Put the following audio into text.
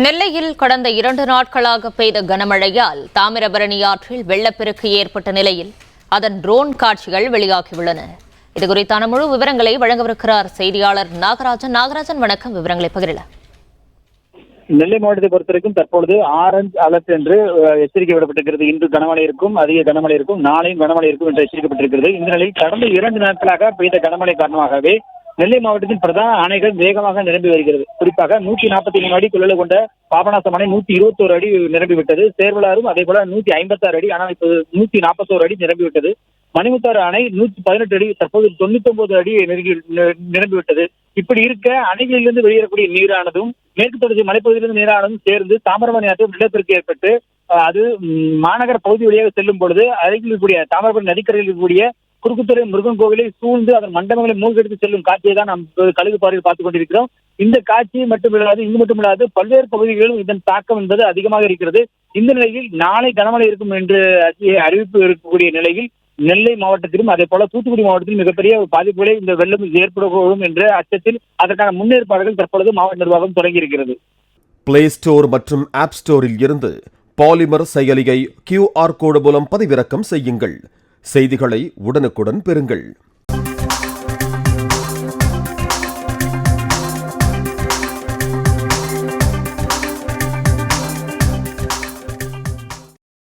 நெல்லையில் கடந்த 2 நாட்களாக பெய்த கனமழையால் தாமிரபரணி ஆற்றில் வெள்ளப்பெருக்கு ஏற்பட்ட நிலையில் அதன் ட்ரோன் காட்சிகள் வெளியாகியுள்ளன. இதுகுறித்தான முழு விவரங்களை வழங்கவிருக்கிறார் செய்தியாளர் நாகராஜன். நாகராஜன், வணக்கம். விவரங்களை பகிரலாம். நெல்லை மாவட்டத்தை பொறுத்தவரைக்கும் தற்பொழுது ஆரஞ்சு அலர்ட் என்று எச்சரிக்கை விடப்பட்டிருக்கிறது. இன்று கனமழை இருக்கும், அதிக கனமழை இருக்கும், நாளையும் கனமழை இருக்கும் என்று எச்சரிக்கப்பட்டிருக்கிறது. இந்த நிலையில் கடந்த 2 நாட்களாக பெய்த கனமழை காரணமாகவே நெல்லை மாவட்டத்தின் பிரதான அணைகள் வேகமாக நிரம்பி வருகிறது. குறிப்பாக 143 அடி கொள்ளளவு கொண்ட பாபநாசம் அணை 121 அடி நிரம்பிவிட்டது. சேர்வலாறும் அதே போல 156 அடி, ஆனால் இப்போது 141 அடி நிரம்பிவிட்டது. மணிமுத்தாறு அணை 118 அடி, தற்போது 99 அடி நிரம்பிவிட்டது. இப்படி இருக்க அணைகளிலிருந்து வெளியேறக்கூடிய நீரானதும் மேற்கு தொடர்ச்சி மலைப்பகுதியிலிருந்து நீரானதும் சேர்ந்து தாமிரபரணி ஆற்றில் வெள்ளப்பெருக்கு ஏற்பட்டு அது மாநகர பகுதி வழியாக செல்லும் பொழுது அருகில் இருக்கக்கூடிய தாமிரபரணி நதிக்கரையில் இருக்கக்கூடிய குறுக்குத்துறை முருகன் கோவிலை சூழ்ந்து அதன் மண்டபங்களை மூழ்கெடுத்து செல்லும் காட்சியை தான் நாம் கழுகு பார்வையில் பார்த்துக் கொண்டிருக்கிறோம். இந்த காட்சி மட்டுமில்லாது, இங்கு மட்டுமில்லாது பல்வேறு பகுதிகளிலும் இதன் தாக்கம் என்பது அதிகமாக இருக்கிறது. இந்த நிலையில் நாளை கனமழை இருக்கும் என்று அறிவிப்பு இருக்கக்கூடிய நிலையில் நெல்லை மாவட்டத்திலும் அதே போல தூத்துக்குடி மாவட்டத்திலும் மிகப்பெரிய பாதிப்புகளை இந்த வெள்ளம் ஏற்படக்கூடும் என்ற அச்சத்தில் அதற்கான முன்னேற்பாடுகள் தற்பொழுது மாவட்ட நிர்வாகம் தொடங்கியிருக்கிறது. பிளே ஸ்டோர் மற்றும் ஆப் ஸ்டோரில் இருந்து பாலிமர் செயலியை QR கோடு மூலம் பதிவிறக்கம் செய்யுங்கள். செய்திகளை உடனுக்குடன் பெறுங்கள்.